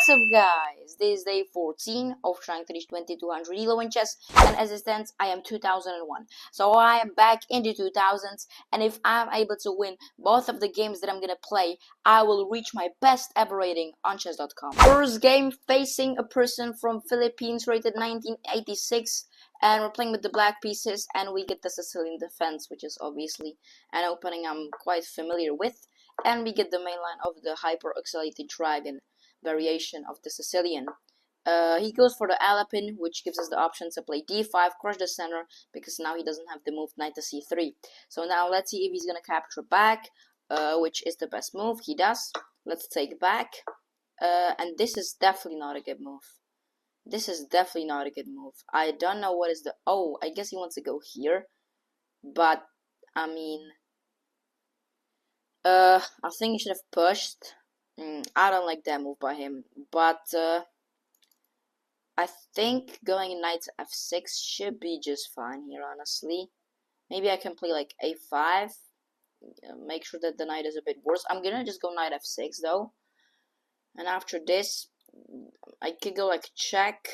What's up, guys? This is day 14 of trying to reach 2200 elo in chess, and as it stands I am 2001, so I am back in the 2000s, and if I'm able to win both of the games that I'm gonna play, I will reach my best ever rating on chess.com. First game, facing a person from Philippines, rated 1986, and we're playing with the black pieces, and we get the Sicilian defense, which is obviously an opening I'm quite familiar with, and we get the main line of the hyper-oxalated dragon variation of the Sicilian. He goes for the Alapin, which gives us the option to play d5, crush the center, because now he doesn't have the move knight to c3. So now let's see if he's gonna capture back, which is the best move. He does. Let's take back, and this is definitely not a good move. This is definitely not a good move. I don't know what is the... Oh, I guess he wants to go here, but I mean, I think he should have pushed. I don't like that move by him, but I think going knight to f6 should be just fine here, honestly. Maybe I can play like a5, make sure that the knight is a bit worse. I'm gonna just go knight f6 though, and after this I could go like check,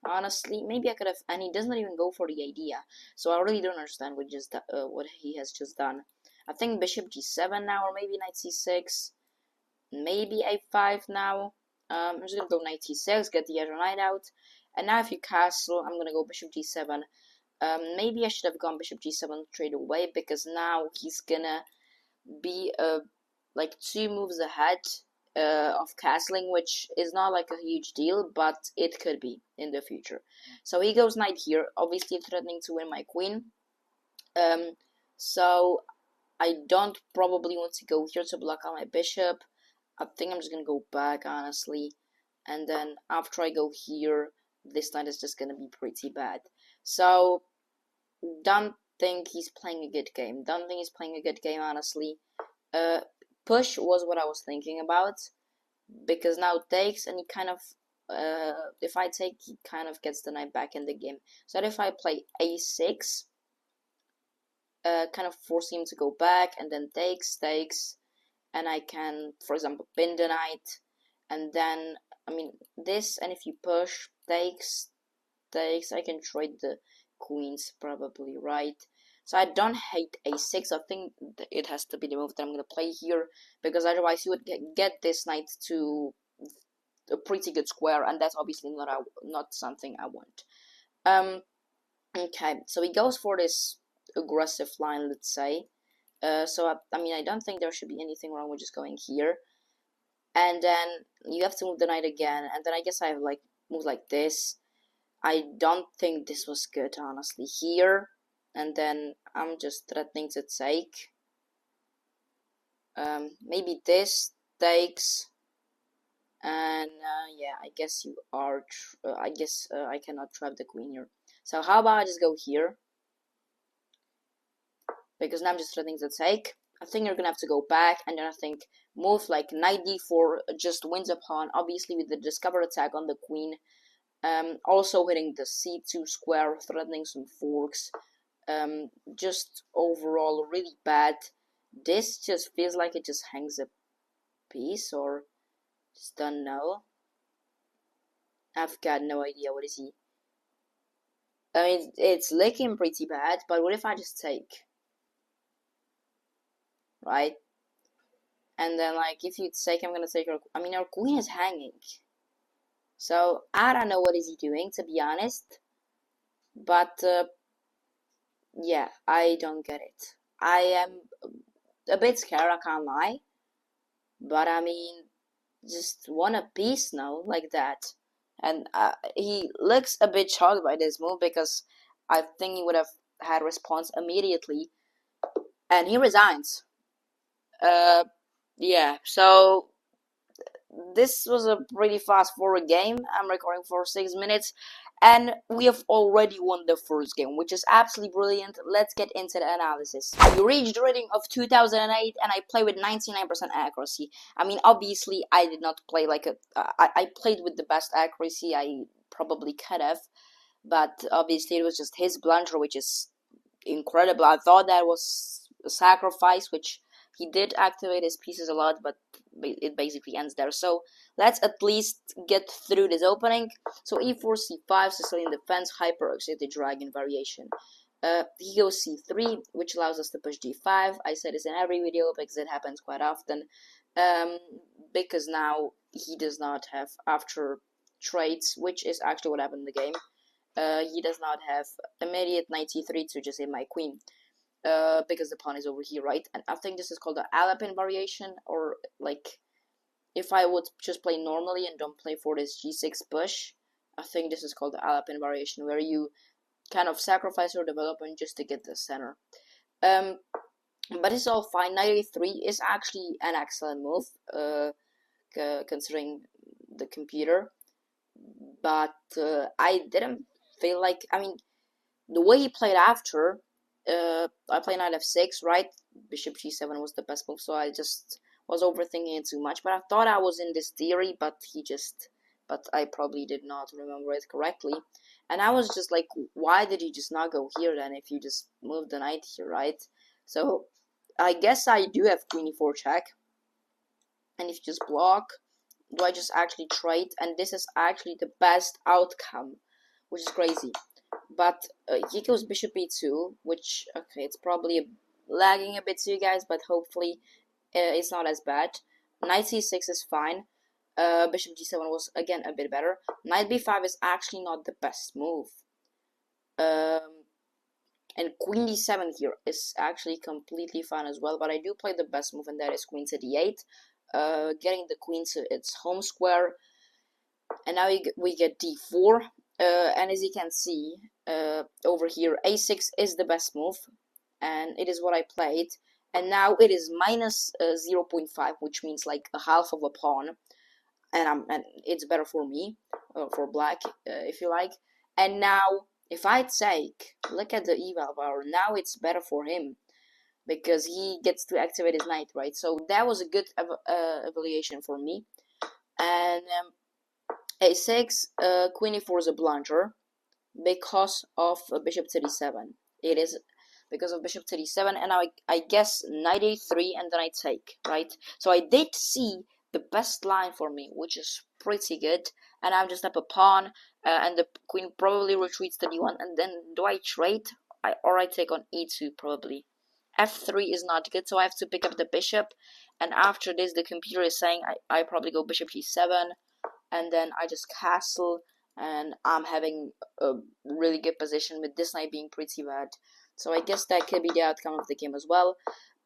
honestly. Maybe I could have, and he doesn't even go for the idea, so I really don't understand what he has just done. I think bishop g7 now, or maybe knight c6. Maybe a5 now. I'm just gonna go knight c6, get the other knight out, and now if you castle, I'm gonna go bishop g7. Maybe I should have gone bishop g7 straight away, because now he's gonna be like 2 moves ahead of castling, which is not like a huge deal, but it could be in the future. So he goes knight here, obviously threatening to win my queen. So I don't probably want to go here to block out my bishop. I think I'm just gonna go back, honestly, and then after I go here, this knight is just gonna be pretty bad. So don't think he's playing a good game. Don't think he's playing a good game, honestly. Push was what I was thinking about, because now it takes, and he kind of, if I take, he kind of gets the knight back in the game. So if I play a6, kind of force him to go back, and then takes, and I can, for example, pin the knight, and then, I mean, this, and if you push, takes, I can trade the queens probably, right? So I don't hate a6. I think it has to be the move that I'm going to play here, because otherwise you would get this knight to a pretty good square, and that's obviously not something I want. Okay, so he goes for this aggressive line, let's say. So I mean, I don't think there should be anything wrong with just going here, and then you have to move the knight again, and then I guess I have like move like this. I don't think this was good, honestly, here, and then I'm just threatening to take. Maybe this takes, and yeah, I guess you are. I guess I cannot trap the queen here. So how about I just go here? Because now I'm just threatening to take. I think you're gonna have to go back, and then I think move like knight d4 just wins a pawn, obviously with the discover attack on the queen. Also hitting the c2 square, threatening some forks. Just overall really bad. This just feels like it just hangs a piece, or just don't know. I've got no idea. What is he? I mean, it's looking pretty bad, but what if I just take? Right? And then, like, if you take, I'm gonna take her. I mean, our queen is hanging. So, I don't know what is he doing, to be honest. But, yeah, I don't get it. I am a bit scared, I can't lie. But, I mean, just want a piece now, like that. And he looks a bit shocked by this move, because I think he would have had response immediately. And he resigns. Yeah, so this was a pretty fast forward game. I'm recording for 6 minutes, and we have already won the first game, which is absolutely brilliant. Let's get into the analysis. We reached the rating of 2008, and I play with 99% accuracy. I mean, obviously, I did not play like I played with the best accuracy I probably could have, but obviously it was just his blunder, which is incredible. I thought that was a sacrifice, which he did activate his pieces a lot, but it basically ends there. So let's at least get through this opening. So e4, c5, Sicilian defense, hyper-excited dragon variation. He goes c3, which allows us to push d5. I say this in every video because it happens quite often. Because now he does not have after trades, which is actually what happened in the game. He does not have immediate knight e3 to just hit my queen. Because the pawn is over here, right? And I think this is called the Alapin variation, or like if I would just play normally and don't play for this g6 push, I think this is called the Alapin variation, where you kind of sacrifice your development just to get the center. But it's all fine. Knight a3 is actually an excellent move, considering the computer. But I didn't feel like, I mean, the way he played after, I played knight f6, right? Bishop g7 was the best move, so I just was overthinking it too much. But I thought I was in this theory, but I probably did not remember it correctly. And I was just like, why did you just not go here then if you just moved the knight here, right? So I guess I do have queen e4 check. And if you just block, do I just actually trade? And this is actually the best outcome, which is crazy. But he goes bishop e2, which, okay, it's probably lagging a bit to you guys, but hopefully it's not as bad. Knight c6 is fine. Bishop g7 was, again, a bit better. Knight b5 is actually not the best move. And queen d7 here is actually completely fine as well, but I do play the best move, and that is queen to d8. Getting the queen to its home square. And now we get d4. And as you can see, over here, a6 is the best move, and it is what I played. And now it is minus 0.5, which means like a half of a pawn, and it's better for me, for black, if you like. And now, if I take, look at the eval bar, now it's better for him, because he gets to activate his knight, right? So that was a good evaluation for me. And a6, queen e4 is a blunder because of bishop to d7. It is because of bishop to d7, and now I guess knight a3, and then I take, right? So I did see the best line for me, which is pretty good, and I'm just up a pawn, and the queen probably retreats to d1, and then do I trade? Or I take on e2 probably. f3 is not good, so I have to pick up the bishop, and after this the computer is saying I probably go bishop g7, and then I just castle, and I'm having a really good position with this knight being pretty bad. So I guess that could be the outcome of the game as well.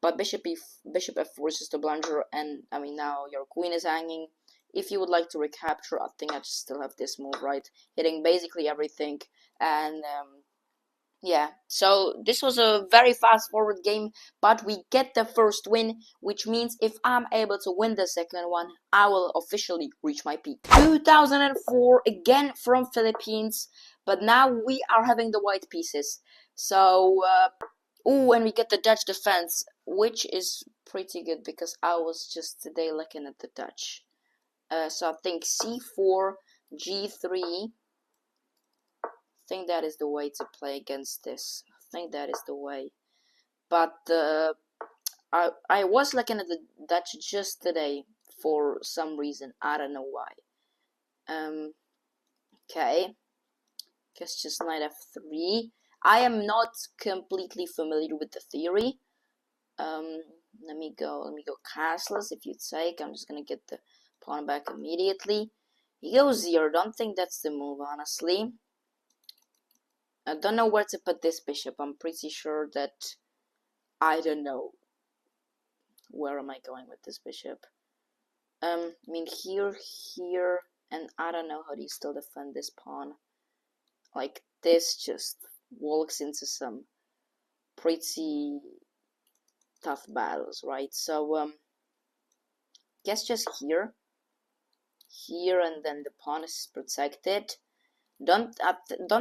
But bishop f4 is just a blunder, and I mean now your queen is hanging. If you would like to recapture, I think I just still have this move, right? Hitting basically everything, and yeah, so this was a very fast forward game, but we get the first win, which means if I'm able to win the second one, I will officially reach my peak. 2004, again from Philippines, but now we are having the white pieces. So, and we get the Dutch defense, which is pretty good because I was just today looking at the Dutch. So I think c4, g3, I think that is the way to play against this. I think that is the way. But I was looking at the Dutch just today for some reason. I don't know why. Okay. Guess just knight f3. I am not completely familiar with the theory. Let me go castless. If you take, I'm just gonna get the pawn back immediately. He goes here. Don't think that's the move, honestly. I don't know where to put this bishop. I'm pretty sure that I don't know where am I going with this bishop. I mean here, and I don't know how do you still defend this pawn. Like this just walks into some pretty tough battles, right? So guess just here, and then the pawn is protected. Don't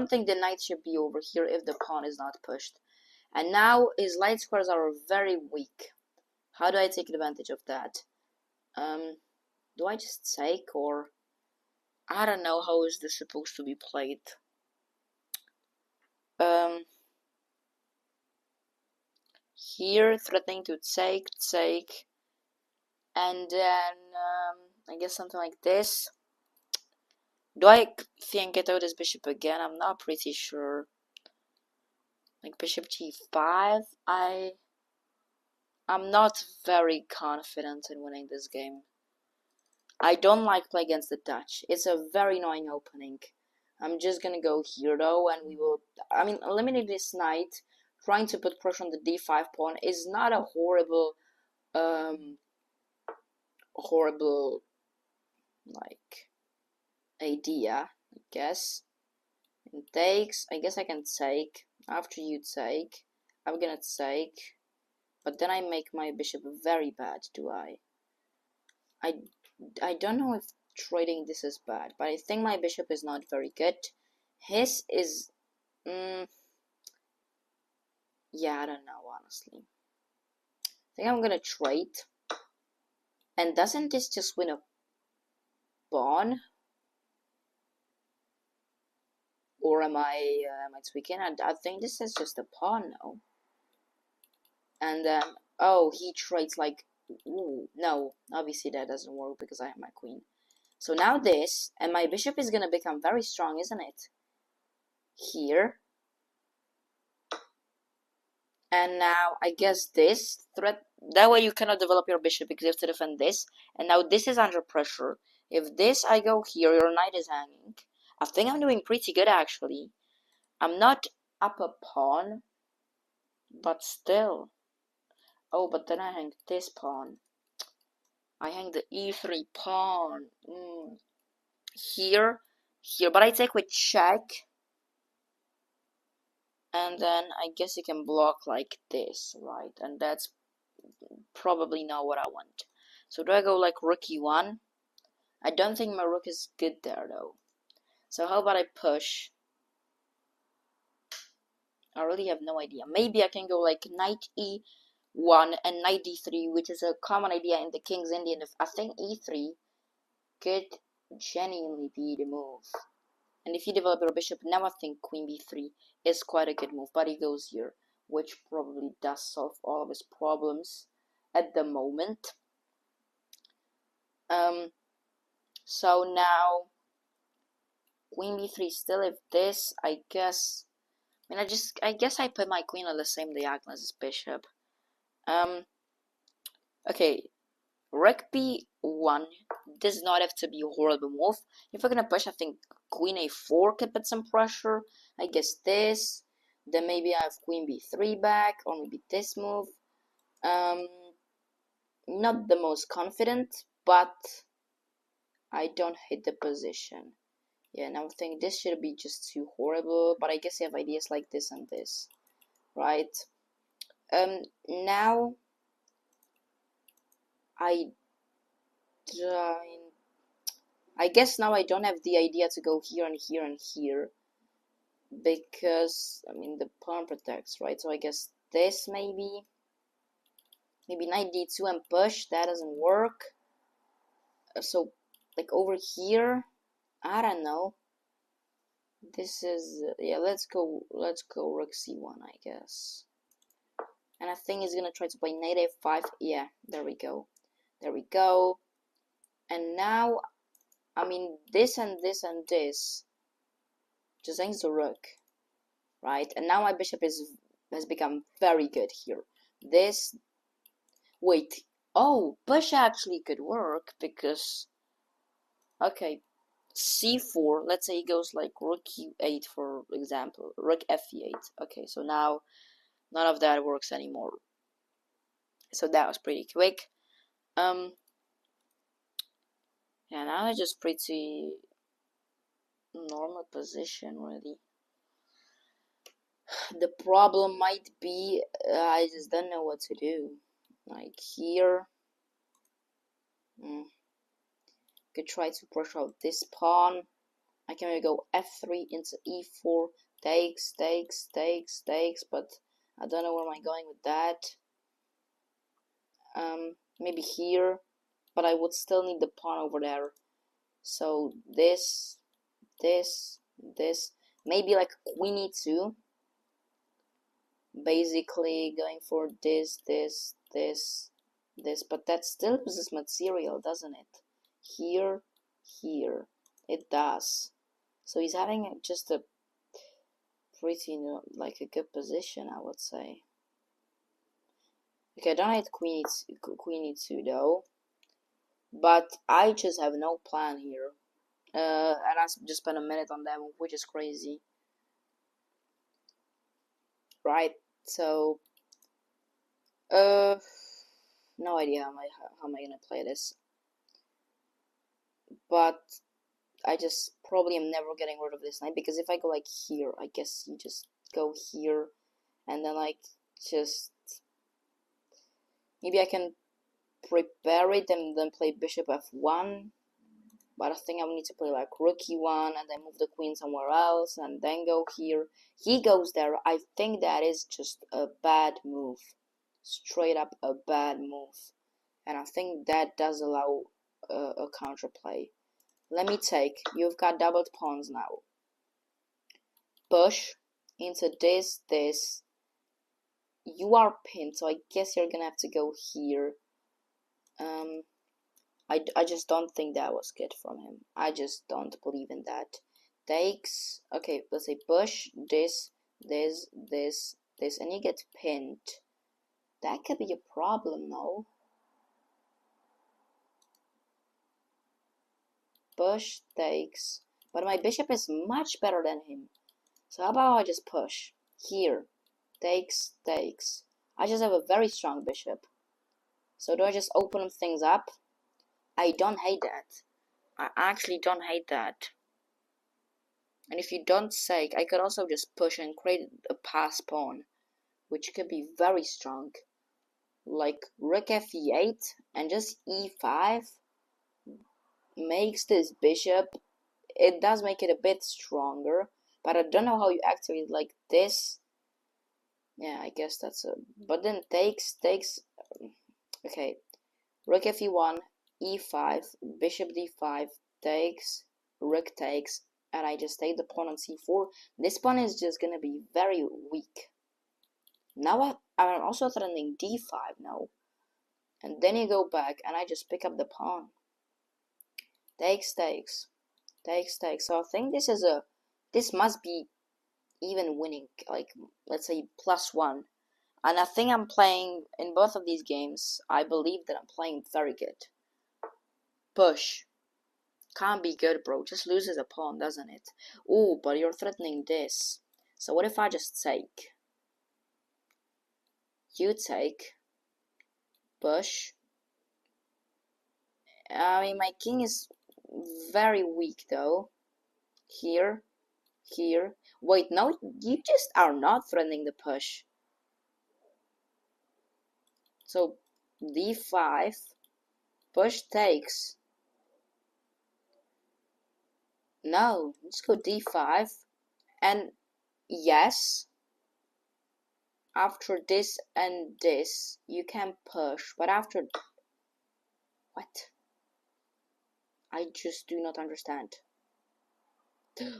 think the knight should be over here if the pawn is not pushed. And now his light squares are very weak. How do I take advantage of that? Do I just take, or I don't know how is this supposed to be played. Here threatening to take, And then I guess something like this. Do I think it out as bishop again? I'm not pretty sure. Like bishop g5. I'm not very confident in winning this game. I don't like play against the Dutch. It's a very annoying opening. I'm just gonna go here though, and we will. I mean, eliminate this knight, trying to put pressure on the d5 pawn is not a horrible, horrible like idea. I guess. And takes. I guess I can take after you take. I'm gonna take, but then I make my bishop very bad. Do I? I don't know if trading this is bad, but I think my bishop is not very good. His is, yeah, I don't know, honestly. I think I'm gonna trade. And doesn't this just win a pawn? Or am I tweaking? I think this is just a pawn now. And then, oh, he trades like, ooh, no, obviously that doesn't work because I have my queen. So now this, and my bishop is gonna become very strong, isn't it? Here. And now I guess this threat, that way you cannot develop your bishop because you have to defend this. And now this is under pressure. If this I go here, your knight is hanging. I think I'm doing pretty good actually. I'm not up a pawn, but still. Oh, but then I hang this pawn. I hang the e3 pawn. Here, but I take with check. And then I guess you can block like this, right? And that's probably not what I want. So do I go like rook e1? I don't think my rook is good there though. So how about I push? I really have no idea. Maybe I can go like knight e1 and knight d3, which is a common idea in the King's Indian. I think e3 could genuinely be the move. And if you develop your bishop, now I think queen b3 is quite a good move. But he goes here, which probably does solve all of his problems at the moment. So now queen b3 still. If this, I guess, I guess I put my queen on the same diagonal as his bishop. Okay, rook b1 does not have to be a horrible move. If we're gonna push, I think queen a4 could put some pressure. I guess this. Then maybe I have queen b3 back, or maybe this move. Not the most confident, but I don't hit the position. Yeah, now I think this should be just too horrible, but I guess you have ideas like this and this, right? Now I guess now I don't have the idea to go here and here and here, because, I mean, the pawn protects, right? So I guess this maybe knight d2 and push, that doesn't work. So, like over here, I don't know. This is, yeah, let's go rook c1, I guess. And I think he's gonna try to play knight a5. Yeah, there we go. And now, I mean, this and this and this just hangs the rook, right? And now my bishop has become very good here. This, wait, oh, push actually could work because, okay, c4, let's say he goes like rook e8 for example, rook f8. Okay, so now none of that works anymore. So that was pretty quick. Yeah, now it's just pretty normal position really. The problem might be I just don't know what to do. Like here, could try to push out this pawn. I can maybe go f3 into e4, takes, but I don't know where am I going with that. Maybe here, but I would still need the pawn over there. So this, maybe like queen e2. Basically going for this, this, but that still loses material, doesn't it? Here, here, it does. So he's having just a pretty, like a good position, I would say. Okay, I don't hate queen e2 though, but I just have no plan here. And I just spent a minute on that one, which is crazy. Right, so no idea how am I gonna play this, but I just probably am never getting rid of this knight, because if I go like here, I guess you just go here, and then like just maybe I can prepare it and then play bishop f1, but I think I need to play like rook e1 and then move the queen somewhere else and then go here. He goes there. I think that is just a bad move. Straight up a bad move. And I think that does allow a counterplay. Let me take. You've got doubled pawns now. Push into this. You are pinned, so I guess you're gonna have to go here. I just don't think that was good from him. I just don't believe in that. Takes, okay, let's say push, this, and you get pinned. That could be a problem, no? Push, takes, but my bishop is much better than him. So how about I just push? Here, takes. I just have a very strong bishop. So do I just open things up? I don't hate that. I actually don't hate that. And if you don't take, I could also just push and create a pass pawn, which could be very strong. Like rook f8 and just e5 makes this bishop, it does make it a bit stronger, but I don't know how you activate like this. Yeah, I guess that's a, but then takes, okay, rook fe1, e5, bishop d5, takes, rook takes, and I just take the pawn on c4. This pawn is just gonna be very weak. Now I'm also threatening d5 now, and then you go back and I just pick up the pawn. Takes. So I think this must be even winning, like let's say +1. And I think I'm playing in both of these games. I believe that I'm playing very good. Push. Can't be good, bro. Just loses a pawn, doesn't it? Oh, but you're threatening this. So what if I just take? You take. Push. I mean, my king is very weak, though. Here. Wait, no, you just are not threatening the push. So, d5. Push takes. No, let's go d5. And yes, after this and this, you can push. But after... What? I just do not understand.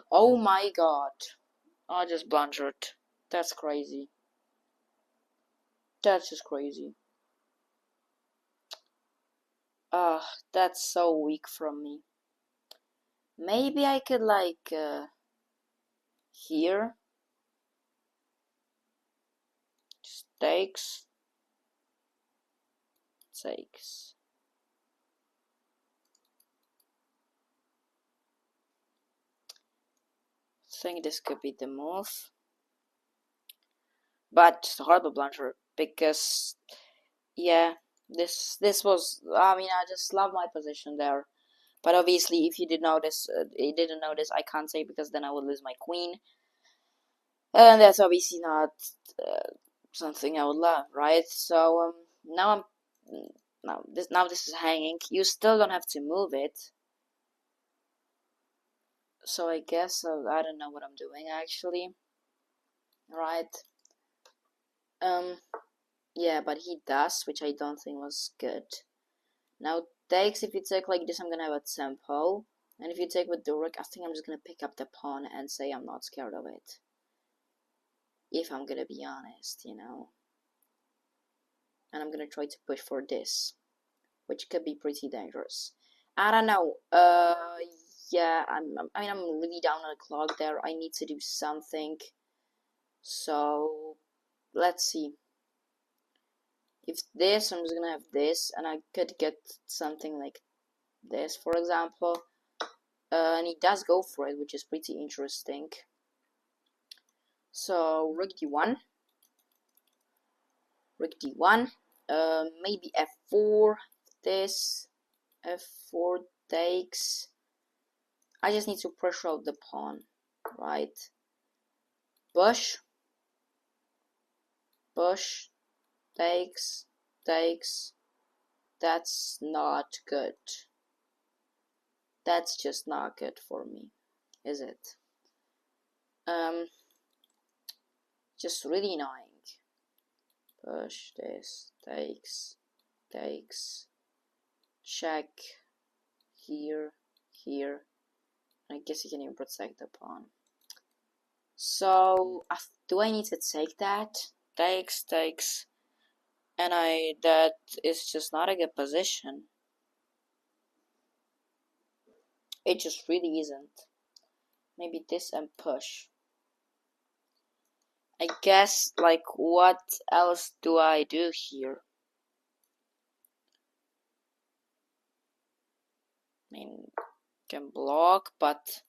Oh my god. I just blundered. That's crazy. That's just crazy. That's so weak from me. Maybe I could like here. Takes. Think this could be the move. But just a horrible blunder, because yeah, this was, I mean, I just love my position there. But obviously, if you didn't notice, I can't say, because then I would lose my queen, and that's obviously not something I would love, right? So now this is hanging. You still don't have to move it. So I guess I don't know what I'm doing actually. Right. Yeah, but he does, which I don't think was good. Now takes, if you take like this, I'm gonna have a tempo. And if you take with the rook, I think I'm just gonna pick up the pawn and say I'm not scared of it. If I'm gonna be honest, you know. and I'm gonna try to push for this, which could be pretty dangerous. I don't know. Yeah, I mean, I'm really down on the clock there. I need to do something. So let's see. If this, I'm just gonna have this, and I could get something like this, for example. And he does go for it, which is pretty interesting. So rook d1, rook d1, maybe f4. This f4 takes. I just need to pressure out the pawn, right? Push, push, takes, takes. That's not good. That's just not good for me, is it? Just really annoying. Push this, takes, takes, check, here, here. I guess you can even protect the pawn. So, do I need to take that? Takes, takes. And that is just not a good position. It just really isn't. Maybe this and push. I guess, like, what else do I do here? I mean, you can block, but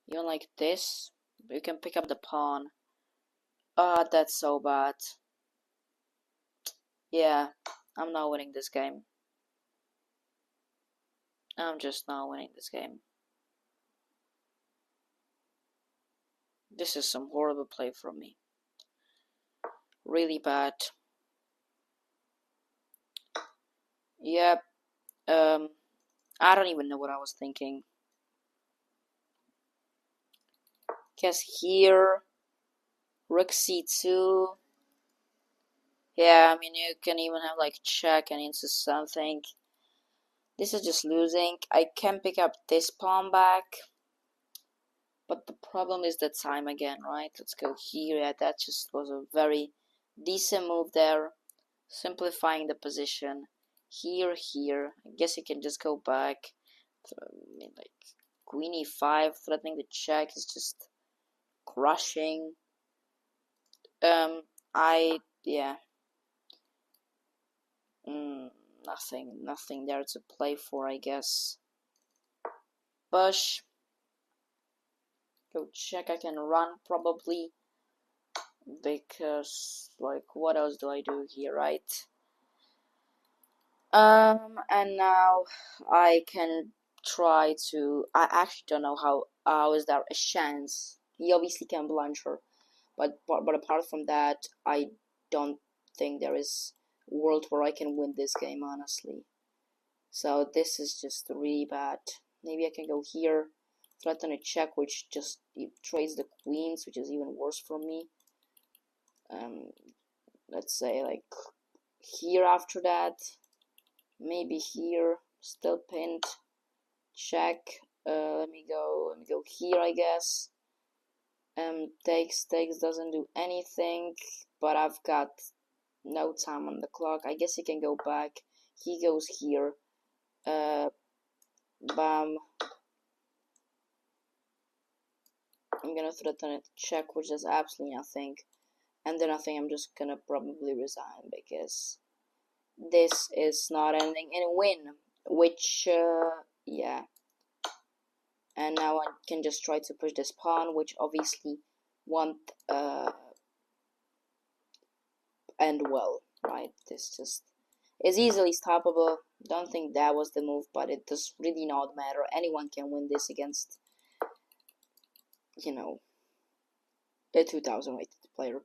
even like this, you can pick up the pawn. Ah, that's so bad. Yeah, I'm not winning this game. I'm just not winning this game. This is some horrible play from me. Really bad. Yep. I don't even know what I was thinking. Guess here, rook c2. Yeah, I mean, you can even have like check and into something. This is just losing. I can pick up this pawn back. But the problem is the time again, right? Let's go here. Yeah, that just was a very decent move there. Simplifying the position. Here, here. I guess you can just go back. I mean, like, queen e5, threatening the check is just crushing. Yeah. Nothing there to play for, I guess. Push. Go check, I can run probably. Because, like, what else do I do here, right? And now I can try to. I actually don't know how is there a chance. He obviously can blunder, but apart from that, I don't think there is a world where I can win this game, honestly. So this is just really bad. Maybe I can go here, threaten a check, which just trades the queens, which is even worse for me. Let's say like here after that. Maybe here, still pinned. Check. Let me go here, I guess. Takes doesn't do anything, but I've got no time on the clock. I guess he can go back. He goes here. Bam. I'm gonna threaten it. Check, which does absolutely nothing. And then I think I'm just gonna probably resign because this is not ending in a win. Which, yeah. And now I can just try to push this pawn, which obviously won't end well, right? This just is easily stoppable. Don't think that was the move, but it does really not matter. Anyone can win this against, you know, a 2000 rated player,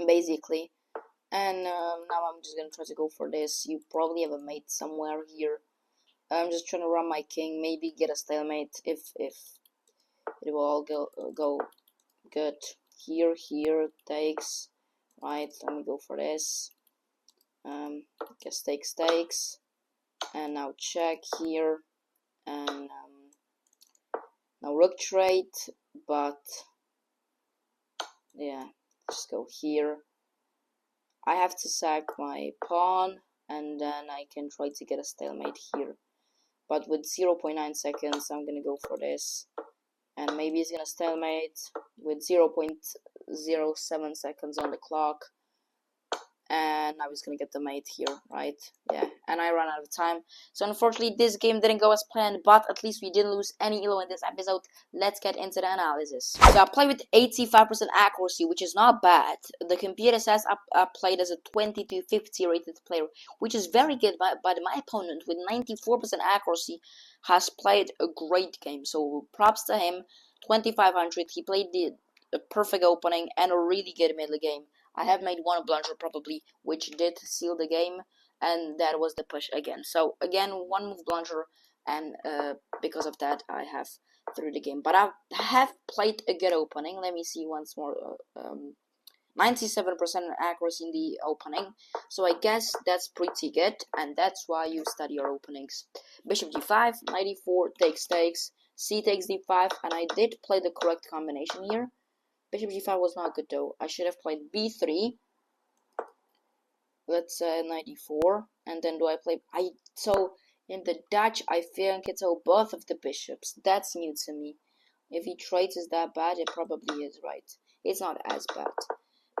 basically. And now I'm just gonna try to go for this. You probably have a mate somewhere here. I'm just trying to run my king, maybe get a stalemate if it will all go good. Here takes, right? Let me go for this. Guess takes, and now check here, and now rook trade, but yeah, just go here. I have to sack my pawn, and then I can try to get a stalemate here. But with 0.9 seconds, I'm gonna go for this. And maybe it's gonna stalemate with 0.07 seconds on the clock. And I was gonna get the mate here, right? Yeah, and I ran out of time. So unfortunately, this game didn't go as planned, but at least we didn't lose any elo in this episode. Let's get into the analysis. So I played with 85% accuracy, which is not bad. The computer says I played as a 20 to 50 rated player, which is very good, but my opponent with 94% accuracy has played a great game. So props to him, 2500. He played the perfect opening and a really good middle game. I have made one blunder probably, which did seal the game, and that was the push again. So again, one move blunder, and because of that, I have through the game. But I have played a good opening. Let me see once more. 97% accuracy in the opening, so I guess that's pretty good, and that's why you study your openings. Bishop g5, 94 takes, c takes d5, and I did play the correct combination here. Bishop g5 was not good though. I should have played b3. Let's say 94, and then do I play? So in the Dutch, I think it's both of the bishops. That's new to me. If he trades is that bad, it probably is, right? It's not as bad.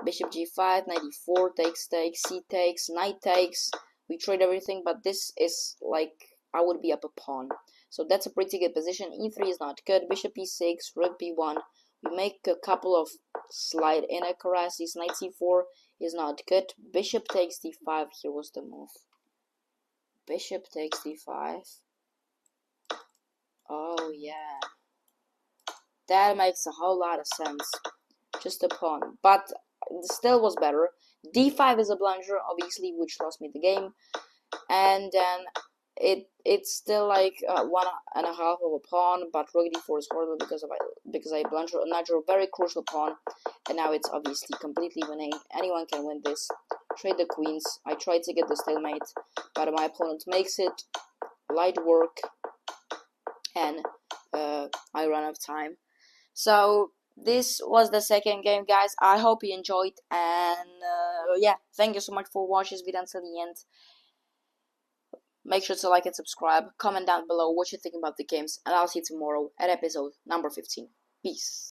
Bishop g5, 94 takes, c takes, knight takes. We trade everything, but this is like I would be up a pawn. So that's a pretty good position. e3 is not good. Bishop e6, rook b1. We make a couple of slight inaccuracies. Knight c4 is not good. Bishop takes d5. Here was the move. Bishop takes d5. Oh yeah. That makes a whole lot of sense. Just a pawn. But still was better. d5 is a blunder, obviously, which lost me the game. And then it's still like 1.5 of a pawn, but rook d4 is horrible because I blundered another very crucial pawn, and now it's obviously completely winning. Anyone can win this. Trade the queens. I tried to get the stalemate, but my opponent makes it. Light work, and I run out of time. So this was the second game, guys. I hope you enjoyed, and yeah, thank you so much for watching this video until the end. Make sure to like and subscribe. Comment down below what you think about the games, and I'll see you tomorrow at episode number 15. Peace.